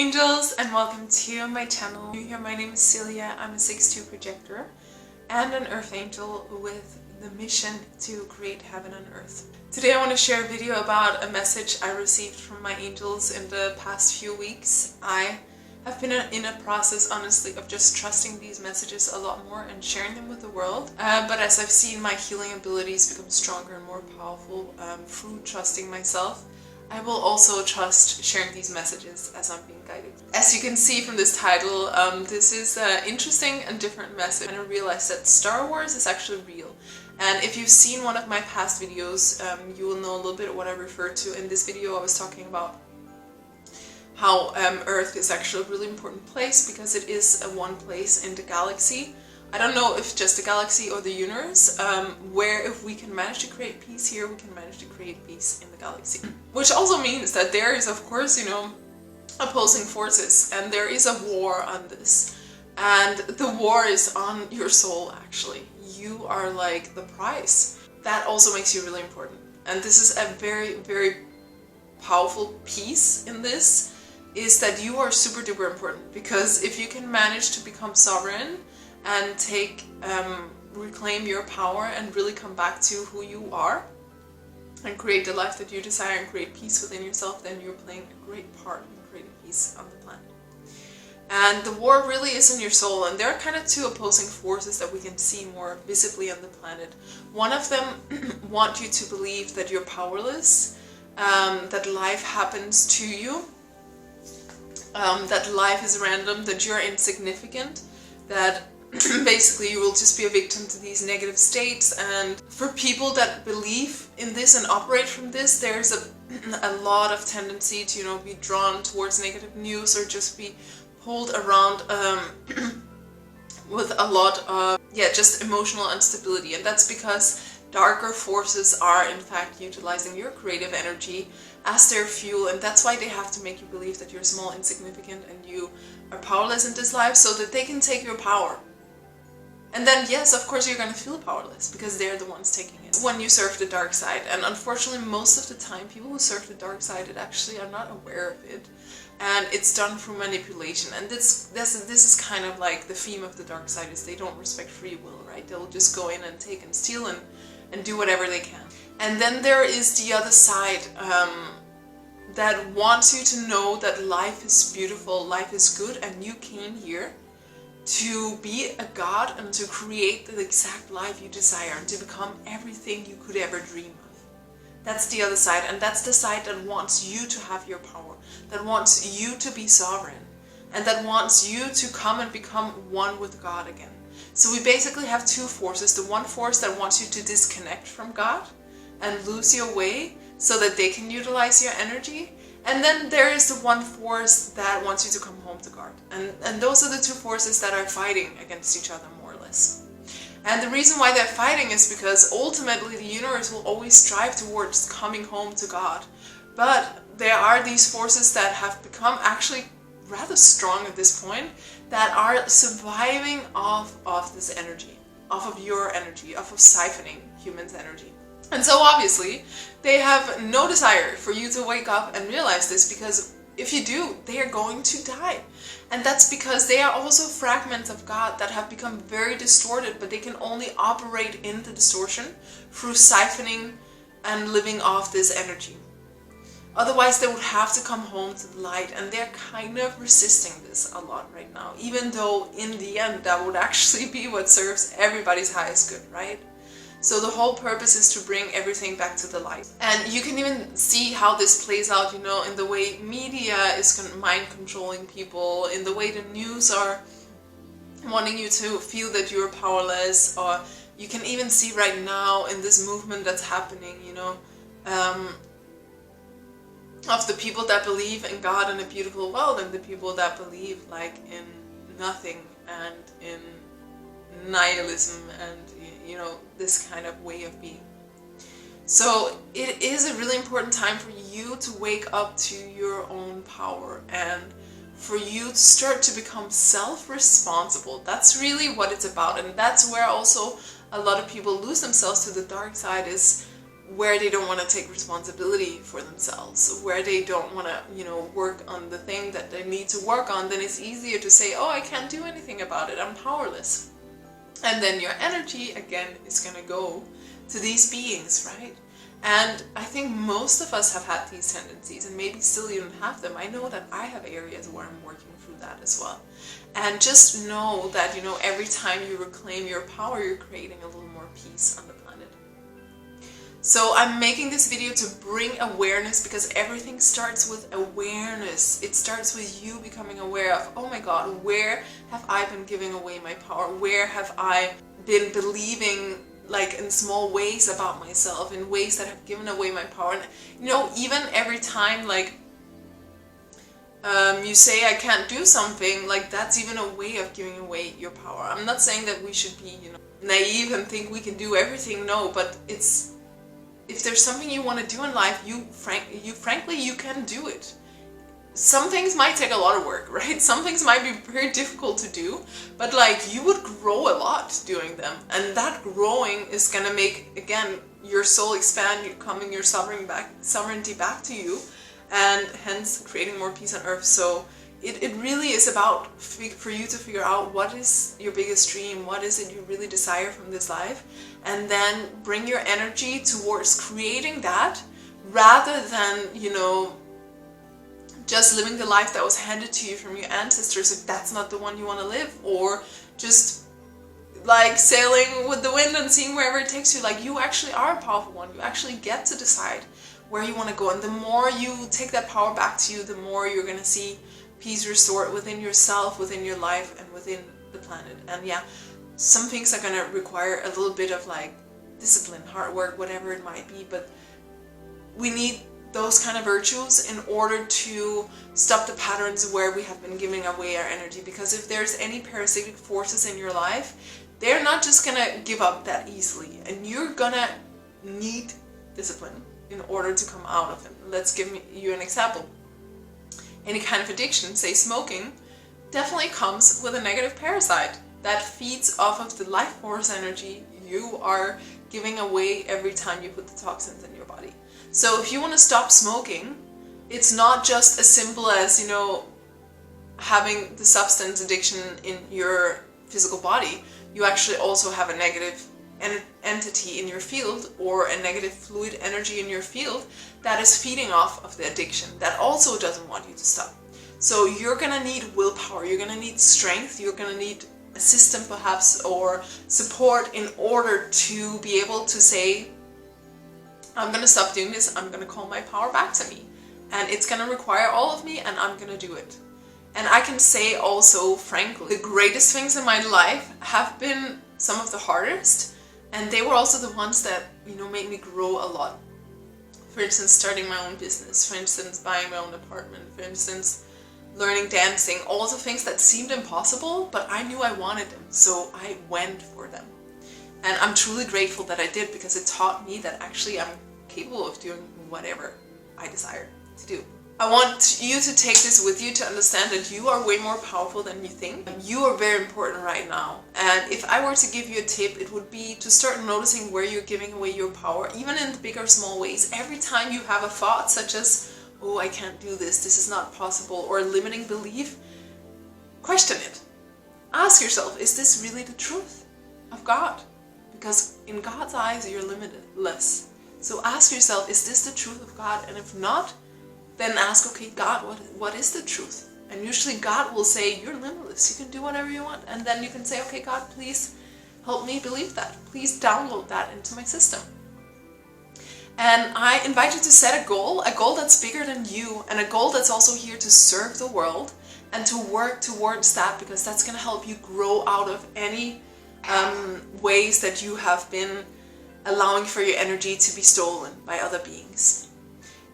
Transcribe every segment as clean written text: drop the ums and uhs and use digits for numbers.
angels, and welcome to my channel. Here, my name is Celia. I'm a 6/2 projector and an earth angel with the mission to create heaven on earth. Today I want to share a video about a message I received from my angels in the past few weeks. I have been in a process, honestly, of just trusting these messages a lot more and sharing them with the world. But as I've seen my healing abilities become stronger and more powerful through trusting myself, I will also trust sharing these messages as I'm being guided. As you can see from this title, this is an interesting and different message. And I realized that Star Wars is actually real. And if you've seen one of my past videos, you will know a little bit what I refer to. In this video I was talking about how Earth is actually a really important place because it is one place in the galaxy. I don't know if just the galaxy or the universe, where if we can manage to create peace here, we can manage to create peace in the galaxy. Which also means that there is, of course, opposing forces, and there is a war on this. And the war is on your soul, actually. You are like the prize. That also makes you really important. And this is a very, very powerful piece in this, is that you are super duper important. Because if you can manage to become sovereign and reclaim your power and really come back to who you are and create the life that you desire and create peace within yourself, then you're playing a great part in creating peace on the planet. And the war really is in your soul, and there are kind of two opposing forces that we can see more visibly on the planet. One of them want you to believe that you're powerless, that life happens to you, that life is random, that you're insignificant, that basically you will just be a victim to these negative states. And for people that believe in this and operate from this, there's a lot of tendency to be drawn towards negative news or just be pulled around with a lot of just emotional instability. And that's because darker forces are in fact utilizing your creative energy as their fuel, and that's why they have to make you believe that you're small, insignificant, and you are powerless in this life so that they can take your power. And then, yes, of course, you're going to feel powerless because they're the ones taking it when you serve the dark side. And unfortunately, most of the time, people who serve the dark side actually are not aware of it. And it's done through manipulation. And this is kind of like the theme of the dark side, is they don't respect free will, right? They'll just go in and take and steal and do whatever they can. And then there is the other side that wants you to know that life is beautiful, life is good, and you came here to be a god and to create the exact life you desire and to become everything you could ever dream of. That's the other side, and that's the side that wants you to have your power, that wants you to be sovereign, and that wants you to come and become one with God again. So we basically have two forces. The one force that wants you to disconnect from God and lose your way so that they can utilize your energy. And then there is the one force that wants you to come home to God. And those are the two forces that are fighting against each other, more or less. And the reason why they're fighting is because ultimately the universe will always strive towards coming home to God. But there are these forces that have become actually rather strong at this point, that are surviving off of this energy, off of your energy, off of siphoning humans' energy. And so obviously, they have no desire for you to wake up and realize this, because if you do, they are going to die. And that's because they are also fragments of God that have become very distorted, but they can only operate in the distortion through siphoning and living off this energy. Otherwise, they would have to come home to the light, and they're kind of resisting this a lot right now, even though in the end that would actually be what serves everybody's highest good, right? So the whole purpose is to bring everything back to the light. And you can even see how this plays out, in the way media is mind controlling people, in the way the news are wanting you to feel that you're powerless, or you can even see right now in this movement that's happening, of the people that believe in God and a beautiful world, and the people that believe in nothing and in nihilism and this kind of way of being. So it is a really important time for you to wake up to your own power and for you to start to become self-responsible. That's really what it's about, and that's where also a lot of people lose themselves to the dark side, is where they don't want to take responsibility for themselves, where they don't want to, you know, work on the thing that they need to work on, then it's easier to say, oh, I can't do anything about it, I'm powerless. And then your energy, again, is going to go to these beings, right? And I think most of us have had these tendencies, and maybe still even have them. I know that I have areas where I'm working through that as well. And just know that, you know, every time you reclaim your power, you're creating a little more peace on the planet. So I'm making this video to bring awareness, because everything starts with awareness. It starts with you becoming aware of, oh my God, where have I been giving away my power? Where have I been believing like in small ways about myself, in ways that have given away my power? And you know, even every time like you say I can't do something, like that's even a way of giving away your power. I'm not saying that we should be, you know, naive and think we can do everything. No, but it's, if there's something you want to do in life, frankly, you can do it. Some things might take a lot of work, right? Some things might be very difficult to do, but like you would grow a lot doing them. And that growing is going to make, again, your soul expand, you're coming your sovereignty back to you, and hence creating more peace on earth. So it really is about for you to figure out what is your biggest dream, what is it you really desire from this life, and then bring your energy towards creating that, rather than, you know, just living the life that was handed to you from your ancestors if that's not the one you want to live, or just like sailing with the wind and seeing wherever it takes you. Like, you actually are a powerful one. You actually get to decide where you want to go, and the more you take that power back to you, the more you're going to see peace restored within yourself, within your life, and within the planet. And yeah, some things are going to require a little bit of like discipline, hard work, whatever it might be, but we need those kind of virtues in order to stop the patterns where we have been giving away our energy. Because if there's any parasitic forces in your life, they're not just gonna give up that easily, and you're gonna need discipline in order to come out of it. Let's give you an example. Any kind of addiction, say smoking, definitely comes with a negative parasite that feeds off of the life force energy you are giving away every time you put the toxins in your body. So if you want to stop smoking, it's not just as simple as, you know, having the substance addiction in your physical body. You actually also have a negative entity in your field, or a negative fluid energy in your field that is feeding off of the addiction, that also doesn't want you to stop. So you're gonna need willpower, you're gonna need strength, you're gonna need a system perhaps, or support, in order to be able to say, I'm gonna stop doing this, I'm gonna call my power back to me, and it's gonna require all of me, and I'm gonna do it. And I can say also, frankly, the greatest things in my life have been some of the hardest, and they were also the ones that, you know, made me grow a lot. For instance, starting my own business, for instance, buying my own apartment, for instance, learning dancing, all the things that seemed impossible, but I knew I wanted them, so I went for them. And I'm truly grateful that I did, because it taught me that actually I'm capable of doing whatever I desire to do. I want you to take this with you, to understand that you are way more powerful than you think. You are very important right now. And if I were to give you a tip, it would be to start noticing where you're giving away your power, even in the big or small ways. Every time you have a thought such as, oh, I can't do this, this is not possible, or a limiting belief, question it. Ask yourself, is this really the truth of God? Because in God's eyes, you're limitless. So ask yourself, is this the truth of God? And if not, then ask, okay, God, what is the truth? And usually God will say, you're limitless, you can do whatever you want. And then you can say, okay, God, please help me believe that. Please download that into my system. And I invite you to set a goal that's bigger than you, and a goal that's also here to serve the world, and to work towards that, because that's going to help you grow out of any ways that you have been allowing for your energy to be stolen by other beings.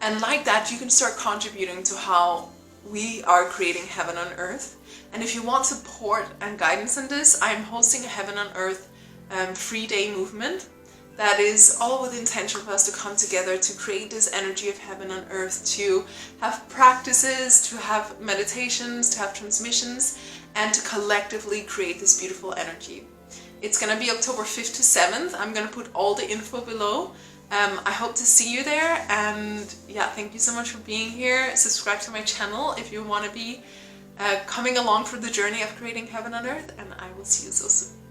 And like that, you can start contributing to how we are creating heaven on earth. And if you want support and guidance in this, I'm hosting a Heaven on Earth 3-day movement that is all with the intention for us to come together to create this energy of heaven on earth, to have practices, to have meditations, to have transmissions, and to collectively create this beautiful energy. It's going to be October 5th to 7th. I'm going to put all the info below. I hope to see you there, and yeah, thank you so much for being here. Subscribe to my channel if you want to be coming along for the journey of creating heaven on earth, and I will see you so soon.